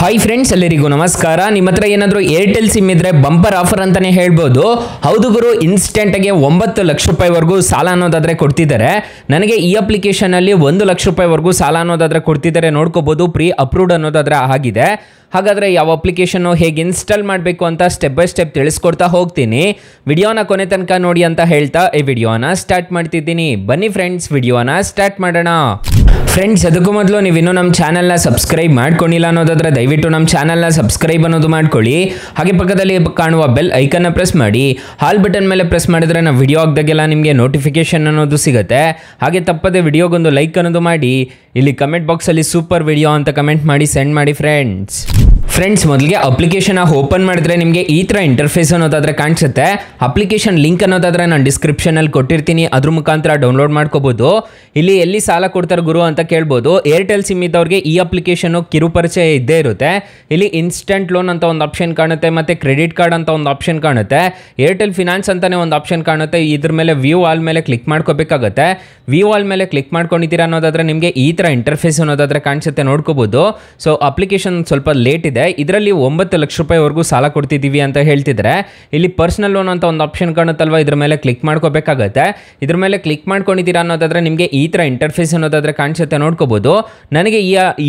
Hi friends, ಎಲ್ಲರಿಗೂ ನಮಸ್ಕಾರ. ನಿಮ್ಮ ಹತ್ರ ಏನಾದರೂ ಏರ್ಟೆಲ್ ಸಿಮ್ ಇದ್ರೆ ಬಂಪರ್ ಆಫರ್ ಅಂತಾನೆ ಹೇಳ್ಬೋದು. ಹೌದು ಗುರು, ಇನ್ಸ್ಟೆಂಟ್ ಆಗಿ 9 ಲಕ್ಷ ರೂಪಾಯಿವರೆಗೂ ಸಾಲ ಅನ್ನೋದಾದ್ರೆ ಕೊಡ್ತಿದ್ದಾರೆ. ನನಗೆ ಈ ಅಪ್ಲಿಕೇಶನ್ ಅಲ್ಲಿ 1 ಲಕ್ಷ ರೂಪಾಯಿವರೆಗೂ ಸಾಲ ಅನ್ನೋದಾದ್ರೆ ಕೊಡ್ತಿದ್ದಾರೆ. ನೋಡ್ಕೋಬಹುದು, ಪ್ರೀ ಅಪ್ರೂವ್ಡ್ ಅನ್ನೋದಾದ್ರೆ ಆಗಿದೆ. ಹಾಗಾದರೆ ಯಾವ ಅಪ್ಲಿಕೇಶನ್ನು ಹೇಗೆ ಇನ್ಸ್ಟಾಲ್ ಮಾಡಬೇಕು ಅಂತ ಸ್ಟೆಪ್ ಬೈ ಸ್ಟೆಪ್ ತಿಳಿಸ್ಕೊಡ್ತಾ ಹೋಗ್ತೀನಿ. ವಿಡಿಯೋನ ಕೊನೆ ತನಕ ನೋಡಿ ಅಂತ ಹೇಳ್ತಾ ಈ ವಿಡಿಯೋನ ಸ್ಟಾರ್ಟ್ ಮಾಡ್ತಿದ್ದೀನಿ. ಬನ್ನಿ ಫ್ರೆಂಡ್ಸ್, ವಿಡಿಯೋನ ಸ್ಟಾರ್ಟ್ ಮಾಡೋಣ. ಫ್ರೆಂಡ್ಸ್, ಅದಕ್ಕೂ ಮೊದಲು ನೀವು ಇನ್ನೂ ನಮ್ಮ ಚಾನಲ್ನ ಸಬ್ಸ್ಕ್ರೈಬ್ ಮಾಡ್ಕೊಂಡಿಲ್ಲ ಅನ್ನೋದಾದ್ರೆ ದಯವಿಟ್ಟು ನಮ್ಮ ಚಾನಲ್ನ ಸಬ್ಸ್ಕ್ರೈಬ್ ಅನ್ನೋದು ಮಾಡ್ಕೊಳ್ಳಿ. ಹಾಗೆ ಪಕ್ಕದಲ್ಲಿ ಕಾಣುವ ಬೆಲ್ ಐಕನ್ನ ಪ್ರೆಸ್ ಮಾಡಿ. ಹಾಲ್ ಬಟನ್ ಮೇಲೆ ಪ್ರೆಸ್ ಮಾಡಿದ್ರೆ ನಾವು ವಿಡಿಯೋ ಹಾಕಿದಾಗೆಲ್ಲ ನಿಮಗೆ ನೋಟಿಫಿಕೇಶನ್ ಅನ್ನೋದು ಸಿಗುತ್ತೆ. ಹಾಗೆ ತಪ್ಪದೆ ವಿಡಿಯೋಗೊಂದು ಲೈಕ್ ಅನ್ನೋದು ಮಾಡಿ. ಇಲ್ಲಿ ಕಮೆಂಟ್ ಬಾಕ್ಸಲ್ಲಿ ಸೂಪರ್ ವಿಡಿಯೋ ಅಂತ ಕಮೆಂಟ್ ಮಾಡಿ ಸೆಂಡ್ ಮಾಡಿ ಫ್ರೆಂಡ್ಸ್. ಮೊದಲಿಗೆ ಅಪ್ಲಿಕೇಶನ್ ಓಪನ್ ಮಾಡಿದ್ರೆ ನಿಮಗೆ ಈ ಥರ ಇಂಟರ್ಫೇಸ್ ಅನ್ನೋದಾದ್ರೆ ಕಾಣಿಸುತ್ತೆ. ಅಪ್ಲಿಕೇಶನ್ ಲಿಂಕ್ ಅನ್ನೋದಾದ್ರೆ ನಾನು ಡಿಸ್ಕ್ರಿಪ್ಷನಲ್ಲಿ ಕೊಟ್ಟಿರ್ತೀನಿ, ಅದ್ರ ಮುಖಾಂತರ ಡೌನ್ಲೋಡ್ ಮಾಡ್ಕೋಬಹುದು. ಇಲ್ಲಿ ಎಲ್ಲಿ ಸಾಲ ಕೊಡ್ತಾರೆ ಗುರು ಅಂತ ಕೇಳ್ಬೋದು. ಏರ್ಟೆಲ್ ಸಿಮ್ ಇದ್ದವ್ರಿಗೆ ಈ ಅಪ್ಲಿಕೇಶನ್ ಕಿರುಪರಿಚಯ ಇದ್ದೇ ಇರುತ್ತೆ. ಇಲ್ಲಿ ಇನ್ಸ್ಟೆಂಟ್ ಲೋನ್ ಅಂತ ಒಂದು ಆಪ್ಷನ್ ಕಾಣುತ್ತೆ, ಮತ್ತೆ ಕ್ರೆಡಿಟ್ ಕಾರ್ಡ್ ಅಂತ ಒಂದು ಆಪ್ಷನ್ ಕಾಣುತ್ತೆ, ಏರ್ಟೆಲ್ ಫಿನಾನ್ಸ್ ಅಂತಾನೆ ಒಂದು ಆಪ್ಷನ್ ಕಾಣುತ್ತೆ. ಇದ್ರ ಮೇಲೆ ವ್ಯೂ ಆಲ್ ಮೇಲೆ ಕ್ಲಿಕ್ ಮಾಡ್ಕೋಬೇಕಾಗುತ್ತೆ. ವ್ಯೂ ಆಲ್ ಮೇಲೆ ಕ್ಲಿಕ್ ಮಾಡ್ಕೊಂಡಿದ್ದೀರಾ ಅನ್ನೋದಾದ್ರೆ ನಿಮಗೆ ಈ ಥರ ಇಂಟರ್ಫೇಸ್ ಅನ್ನೋದಾದ್ರೆ ಕಾಣಿಸುತ್ತೆ, ನೋಡ್ಕೋಬಹುದು. ಸೊ ಅಪ್ಲಿಕೇಶನ್ ಸ್ವಲ್ಪ ಲೇಟ್ ಇದೆ. ಇದರಲ್ಲಿ 9 ಲಕ್ಷ ರೂಪಾಯಿವರೆಗೂ ಸಾಲ ಕೊಡ್ತಿದ್ದೀವಿ ಅಂತ ಹೇಳ್ತಿದ್ರೆ. ಇಲ್ಲಿ ಪರ್ಸನಲ್ ಲೋನ್ ಅಂತ ಒಂದು ಆಪ್ಷನ್ ಕಾಣುತ್ತಲ್ವಾ, ಇದ್ರ ಮೇಲೆ ಕ್ಲಿಕ್ ಮಾಡ್ಕೋಬೇಕಾಗತ್ತೆ. ಇದ್ರ ಮೇಲೆ ಕ್ಲಿಕ್ ಮಾಡ್ಕೊಂಡಿದ್ದೀರಾ ಅನ್ನೋದಾದ್ರೆ ನಿಮಗೆ ಈ ಥರ ಇಂಟರ್ಫೇಸ್ ಅನ್ನೋದಾದ್ರೆ ಕಾಣಿಸುತ್ತೆ, ನೋಡ್ಕೋಬಹುದು. ನನಗೆ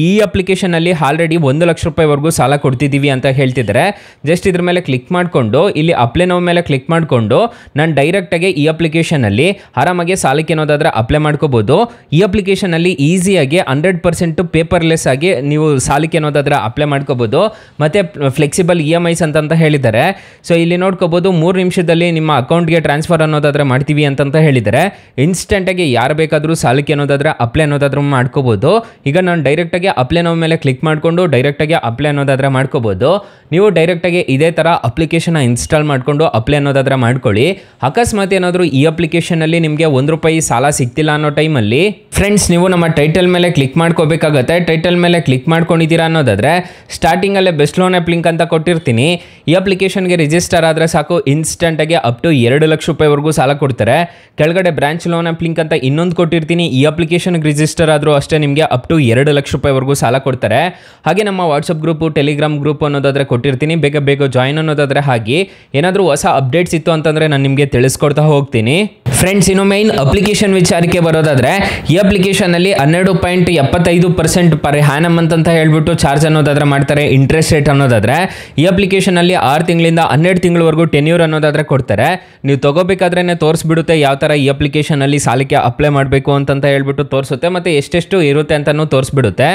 ಈ ಅಪ್ಲಿಕೇಶನ್ ಅಲ್ಲಿ ಆಲ್ರೆಡಿ 1 ಲಕ್ಷ ರೂಪಾಯಿವರೆಗೂ ಸಾಲ ಕೊಡ್ತಿದ್ದೀವಿ ಅಂತ ಹೇಳ್ತಿದ್ದಾರೆ. ಜಸ್ಟ್ ಇದ್ರ ಮೇಲೆ ಕ್ಲಿಕ್ ಮಾಡಿಕೊಂಡು ಇಲ್ಲಿ ಅಪ್ಲೈ ನೌ ಮೇಲೆ ಕ್ಲಿಕ್ ಮಾಡಿಕೊಂಡು ನಾನು ಡೈರೆಕ್ಟಾಗಿ ಈ ಅಪ್ಲಿಕೇಶನ್ ಅಲ್ಲಿ ಆರಾಮಾಗಿ ಸಾಲಕ್ಕೆ ಅನ್ನೋದಾದ್ರೆ ಅಪ್ಲೈ ಮಾಡ್ಕೋಬಹುದು. ಈ ಅಪ್ಲಿಕೇಶನ್ ಅಲ್ಲಿ ಈಸಿಯಾಗಿ 100% ಪೇಪರ್ಲೆಸ್ ಆಗಿ ನೀವು ಸಾಲಕ್ಕೆ ಅನ್ನೋದಾದ್ರೆ ಅಪ್ಲೈ ಮಾಡ್ಕೋಬಹುದು. ಮತ್ತೆ ಫ್ಲೆಕ್ಸಿಬಲ್ EMIs ಅಂತ ಹೇಳಿದ್ದಾರೆ. ಸೊ ಇಲ್ಲಿ ನೋಡ್ಕೋಬಹುದು, 3 ನಿಮಿಷದಲ್ಲಿ ನಿಮ್ಮ ಅಕೌಂಟ್ಗೆ ಟ್ರಾನ್ಸ್ಫರ್ ಅನ್ನೋದಾದ್ರೆ ಮಾಡ್ತೀವಿ ಅಂತ ಹೇಳಿದ್ದಾರೆ. ಇನ್ಸ್ಟೆಂಟ್ ಆಗಿ ಯಾರು ಬೇಕಾದರೂ ಸಾಲಕ್ಕೆ ಅನ್ನೋದಾದ್ರೆ ಅಪ್ಲೈ ಅನ್ನೋದಾದ್ರೂ ಮಾಡ್ಕೋಬಹುದು. ಈಗ ನಾನು ಡೈರೆಕ್ಟ್ ಆಗಿ ಅಪ್ಲೈ ನೌ ಮೇಲೆ ಕ್ಲಿಕ್ ಮಾಡಿಕೊಂಡು ಡೈರೆಕ್ಟ್ ಆಗಿ ಅಪ್ಲೈ ಅನ್ನೋದಾದ್ರೆ ಮಾಡ್ಕೋಬಹುದು. ನೀವು ಡೈರೆಕ್ಟ್ ಆಗಿ ಇದೇ ತರ ಅಪ್ಲಿಕೇಶನ್ ಇನ್ಸ್ಟಾಲ್ ಮಾಡ್ಕೊಂಡು ಅಪ್ಲೈ ಅನ್ನೋದಾದ್ರೆ ಮಾಡ್ಕೊಳ್ಳಿ. ಅಕಸ್ಮಾತ್ ಏನಾದರೂ ಈ ಅಪ್ಲಿಕೇಶನ್ ಅಲ್ಲಿ ನಿಮಗೆ ₹1 ಸಾಲ ಸಿಗ್ತಿಲ್ಲ ಅನ್ನೋ ಟೈಮಲ್ಲಿ ಫ್ರೆಂಡ್ಸ್, ನೀವು ನಮ್ಮ ಟೈಟಲ್ ಮೇಲೆ ಕ್ಲಿಕ್ ಮಾಡ್ಕೋಬೇಕಾಗತ್ತೆ. ಟೈಟಲ್ ಮೇಲೆ ಕ್ಲಿಕ್ ಮಾಡ್ಕೊಂಡಿದ್ದೀರಾ ಅನ್ನೋದಾದ್ರೆ ಸ್ಟಾರ್ಟಿಂಗ್ ಅಲ್ಲೇ ಬೆಸ್ಟ್ ಲೋನ್ ಆ್ಯಪ್ ಲಿಂಕ್ ಅಂತ ಕೊಟ್ಟಿರ್ತೀನಿ. ಈ ಅಪ್ಲಿಕೇಶನ್ಗೆ ರಿಜಿಸ್ಟರ್ ಆದರೆ ಸಾಕು, ಇನ್ಸ್ಟೆಂಟ್ ಆಗಿ ಅಪ್ ಟು 2 ಲಕ್ಷ ರೂಪಾಯಿವರೆಗೂ ಸಾಲ ಕೊಡ್ತಾರೆ. ಕೆಳಗಡೆ ಬ್ರಾಂಚ್ ಲೋನ್ ಆ್ಯಪ್ ಲಿಂಕ್ ಅಂತ ಇನ್ನೊಂದು ಕೊಟ್ಟಿರ್ತೀನಿ. ಈ ಅಪ್ಲಿಕೇಶನ್ಗೆ ರಿಜಿಸ್ಟರ್ ಆದರೂ ಅಷ್ಟೇ ನಿಮಗೆ ಅಪ್ ಟು 2 ಲಕ್ಷ ರೂಪಾಯಿವರೆಗೂ ಸಾಲ ಕೊಡ್ತಾರೆ. ಹಾಗೆ ನಮ್ಮ ವಾಟ್ಸಪ್ ಗ್ರೂಪು, ಟೆಲಿಗ್ರಾಮ್ ಗ್ರೂಪ್ ಅನ್ನೋದಾದ್ರೆ ಕೊಟ್ಟಿರ್ತೀನಿ. ಬೇಗ ಜಾಯಿನ್ ಅನ್ನೋದಾದ್ರೆ ಹಾಗೆ ಏನಾದರೂ ಹೊಸ ಅಪ್ಡೇಟ್ಸ್ ಇತ್ತು ಅಂತಂದರೆ ನಾನು ನಿಮಗೆ ತಿಳಿಸ್ಕೊಡ್ತಾ ಹೋಗ್ತೀನಿ. ಫ್ರೆಂಡ್ಸ್, ಇನ್ನು ಮೈನ್ ಅಪ್ಲಿಕೇಶನ್ ವಿಚಾರಕ್ಕೆ ಬರೋದಾದ್ರೆ ಈ ಅಪ್ಲಿಕೇಶನ್ ಅಲ್ಲಿ 12.75% ಪರ್ ಹ್ಯಾನಮ್ ಅಂತ ಹೇಳ್ಬಿಟ್ಟು ಚಾರ್ಜ್ ಅನ್ನೋದಾದ್ರೆ ಮಾಡ್ತಾರೆ. ಇಂಟ್ರೆಸ್ಟ್ ರೇಟ್ ಅನ್ನೋದಾದ್ರೆ ಈ ಅಪ್ಲಿಕೇಶನ್ ಅಲ್ಲಿ 6 ತಿಂಗಳಿಂದ 12 ತಿಂಗಳವರೆಗೂ ಟೆನ್ಯೂರ್ ಅನ್ನೋದಾದ್ರೆ ಕೊಡ್ತಾರೆ. ನೀವು ತಗೋಬೇಕಾದ್ರೆ ತೋರಿಸ್ಬಿಡುತ್ತೆ ಯಾವ ತರ ಈ ಅಪ್ಲಿಕೇಶನ್ ಅಲ್ಲಿ ಸಾಲಕ್ಕೆ ಅಪ್ಲೈ ಮಾಡಬೇಕು ಅಂತ ಹೇಳ್ಬಿಟ್ಟು ತೋರಿಸುತ್ತೆ. ಮತ್ತೆ ಎಷ್ಟೆಷ್ಟು ಇರುತ್ತೆ ಅಂತಾನು ತೋರಿಸ್ಬಿಡುತ್ತೆ.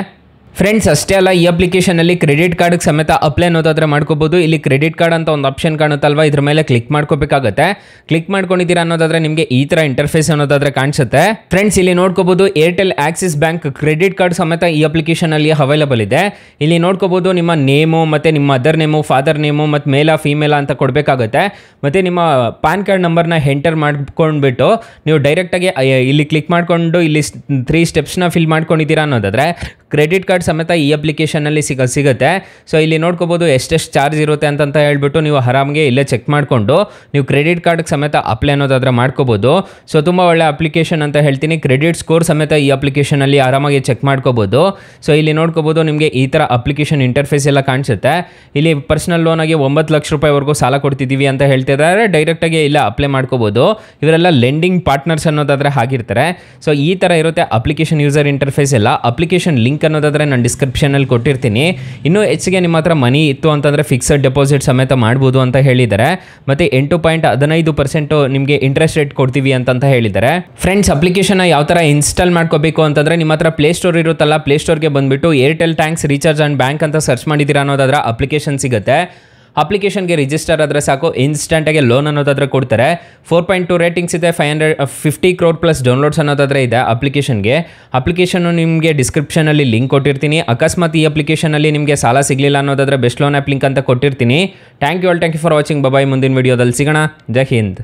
ಫ್ರೆಂಡ್ಸ್, ಅಷ್ಟೇ ಅಲ್ಲ, ಈ ಅಪ್ಲಿಕೇಶನ್ ಅಲ್ಲಿ ಕ್ರೆಡಿಟ್ ಕಾರ್ಡ್ ಸಮೇತ ಅಪ್ಲೈ ಅನ್ನೋದಾದ್ರೆ ಮಾಡ್ಕೋಬಹುದು. ಇಲ್ಲಿ ಕ್ರೆಡಿಟ್ ಕಾರ್ಡ್ ಅಂತ ಒಂದು ಆಪ್ಷನ್ ಕಾಣುತ್ತಲ್ವಾ, ಇದ್ರ ಮೇಲೆ ಕ್ಲಿಕ್ ಮಾಡ್ಕೋಬೇಕಾಗುತ್ತೆ. ಕ್ಲಿಕ್ ಮಾಡ್ಕೊಂಡಿದ್ದೀರಾ ಅನ್ನೋದಾದ್ರೆ ನಿಮಗೆ ಈ ತರ ಇಂಟರ್ಫೇಸ್ ಅನ್ನೋದಾದ್ರೆ ಕಾಣಿಸುತ್ತೆ. ಫ್ರೆಂಡ್ಸ್, ಇಲ್ಲಿ ನೋಡ್ಕೋಬಹುದು, Airtel Axis bank credit card ಸಮೇತ ಈ ಅಪ್ಲಿಕೇಶನ್ ಅಲ್ಲಿ ಅವೈಲಬಲ್ ಇದೆ. ಇಲ್ಲಿ ನೋಡ್ಕೋಬಹುದು, ನಿಮ್ಮ ನೇಮು ಮತ್ತೆ ನಿಮ್ಮ ಮದರ್ ನೇಮು, ಫಾದರ್ ನೇಮು ಮತ್ತೆ ಮೇಲಾ ಫೀಮೇಲಾ ಅಂತ ಕೊಡಬೇಕಾಗುತ್ತೆ. ಮತ್ತೆ ನಿಮ್ಮ ಪಾನ್ ಕಾರ್ಡ್ ನಂಬರ್ನ ಎಂಟರ್ ಮಾಡ್ಕೊಂಡ್ಬಿಟ್ಟು ನೀವು ಡೈರೆಕ್ಟ್ ಆಗಿ ಇಲ್ಲಿ ಕ್ಲಿಕ್ ಮಾಡ್ಕೊಂಡು ಇಲ್ಲಿ 3 ಸ್ಟೆಪ್ಸ್ನ ಫಿಲ್ ಮಾಡ್ಕೊಂಡಿದ್ದೀರಾ ಅನ್ನೋದಾದ್ರೆ ಕ್ರೆಡಿಟ್ ಕಾರ್ಡ್ ಸಮೇತ ಈ ಅಪ್ಲಿಕೇಶನ್ ಅಲ್ಲಿ ಸಿಗುತ್ತೆ. ಸೊ ಇಲ್ಲಿ ನೋಡ್ಕೋಬಹುದು ಎಷ್ಟೆಷ್ಟು ಚಾರ್ಜ್ ಇರುತ್ತೆ ಅಂತ ಹೇಳ್ಬಿಟ್ಟು ನೀವು ಆರಾಮ್ಗೆ ಇಲ್ಲೇ ಚೆಕ್ ಮಾಡಿಕೊಂಡು ನೀವು ಕ್ರೆಡಿಟ್ ಕಾರ್ಡ್ ಸಮೇತ ಅಪ್ಲೈ ಅನ್ನೋದಾದ್ರೆ ಮಾಡ್ಕೋಬಹುದು. ಸೊ ತುಂಬ ಒಳ್ಳೆ ಅಪ್ಲಿಕೇಶನ್ ಅಂತ ಹೇಳ್ತೀನಿ. ಕ್ರೆಡಿಟ್ ಸ್ಕೋರ್ ಸಮೇತ ಈ ಅಪ್ಲಿಕೇಶನ್ ಅಲ್ಲಿ ಆರಾಮಾಗಿ ಚೆಕ್ ಮಾಡ್ಕೋಬಹುದು. ಸೊ ಇಲ್ಲಿ ನೋಡ್ಕೋಬಹುದು, ನಿಮಗೆ ಈ ತರ ಅಪ್ಲಿಕೇಶನ್ ಇಂಟರ್ಫೇಸ್ ಎಲ್ಲ ಕಾಣಿಸುತ್ತೆ. ಇಲ್ಲಿ ಪರ್ಸನಲ್ ಲೋನ್ ಆಗಿ 9 ಲಕ್ಷ ರೂಪಾಯಿವರೆಗೂ ಸಾಲ ಕೊಡ್ತಿದ್ದೀವಿ ಅಂತ ಹೇಳ್ತಿದ್ದಾರೆ. ಡೈರೆಕ್ಟ್ ಆಗಿ ಇಲ್ಲ ಅಪ್ಲೈ ಮಾಡ್ಕೋಬಹುದು. ಇವರೆಲ್ಲ ಲೆಂಡಿಂಗ್ ಪಾರ್ಟ್ನರ್ಸ್ ಅನ್ನೋದಾದ್ರೆ ಆಗಿರ್ತಾರೆ. ಸೊ ಈ ತರ ಇರುತ್ತೆ ಅಪ್ಲಿಕೇಶನ್ ಯೂಸರ್ ಇಂಟರ್ಫೇಸ್ ಎಲ್ಲ. ಅಪ್ಲಿಕೇಶನ್ ಲಿಂಕ್ ಅನ್ನೋದಾದ್ರೆ ನಾನು ಡಿಸ್ಕ್ರಿಪ್ಷನ್ ಅಲ್ಲಿ ಕೊಟ್ಟಿರ್ತೀನಿ. ಇನ್ನೂ ಹೆಚ್ಚಿಗೆ ನಿಮ್ಮ ಹತ್ರ ಮನಿ ಇತ್ತು ಅಂತಂದ್ರೆ ಫಿಕ್ಸೆಡ್ ಡೆಪಾಸಿಟ್ ಸಮೇತ ಮಾಡ್ಬೋದು ಅಂತ ಹೇಳಿದ್ದಾರೆ. ಮತ್ತೆ 8.15% ನಿಮಗೆ ಇಂಟ್ರೆಸ್ಟ್ ರೇಟ್ ಕೊಡ್ತೀವಿ ಅಂತ ಹೇಳಿದ್ದಾರೆ. ಫ್ರೆಂಡ್ಸ್, ಅಪ್ಲಿಕೇಶನ್ ಯಾವ ತರ ಇನ್ಸ್ಟಾಲ್ ಮಾಡ್ಕೋಬೇಕು ಅಂತಂದ್ರೆ ನಿಮ್ಮ ಹತ್ರ ಪ್ಲೇ ಸ್ಟೋರ್ ಇರುತ್ತಲ್ಲ, ಪ್ಲೇ ಸ್ಟೋರ್ಗೆ ಬಂದ್ಬಿಟ್ಟು Airtel thanks recharge and bank ಅಂತ ಸರ್ಚ್ ಮಾಡಿದ್ದೀರಾ ಅನ್ನೋದಾದ್ರೆ ಅಪ್ಲಿಕೇಶನ್ ಸಿಗುತ್ತೆ. ಅಪ್ಲಿಕೇಶನ್ಗೆ ರಿಜಿಸ್ಟರ್ ಆದರೆ ಸಾಕು, ಇನ್ಸ್ಟೆಂಟಾಗಿ ಲೋನ್ ಅನ್ನೋದಾದ್ರೆ ಕೊಡ್ತಾರೆ. 4.2 ರೇಟಿಂಗ್ಸ್ ಇದೆ, 550 crore ಪ್ಲಸ್ ಡೌನ್ಲೋಡ್ಸ್ ಅನ್ನೋದಾದ್ರೆ ಇದೆ ಅಪ್ಲಿಕೇಶನ್ಗೆ. ಅಪ್ಲಿಕೇಶನ್ನು ನಿಮಗೆ ಡಿಸ್ಕ್ರಿಪ್ಷನಲ್ಲಿ ಲಿಂಕ್ ಕೊಟ್ಟಿರ್ತೀನಿ. ಅಕಸ್ಮಾತ್ ಈ ಅಪ್ಲಿಕೇಶನಲ್ಲಿ ನಿಮಗೆ ಸಾಲ ಸಿಗಲಿಲ್ಲ ಅನ್ನೋದಾದ್ರೆ ಬೆಸ್ಟ್ ಲೋನ್ ಆ್ಯಪ್ ಲಿಂಕ್ ಅಂತ ಕೊಟ್ಟಿರ್ತೀನಿ. Thank you for watching. Bye. ಮುಂದಿನ ವಿಡಿಯೋದಲ್ಲಿ ಸಿಗೋಣ. ಜೈ ಹಿಂದ್.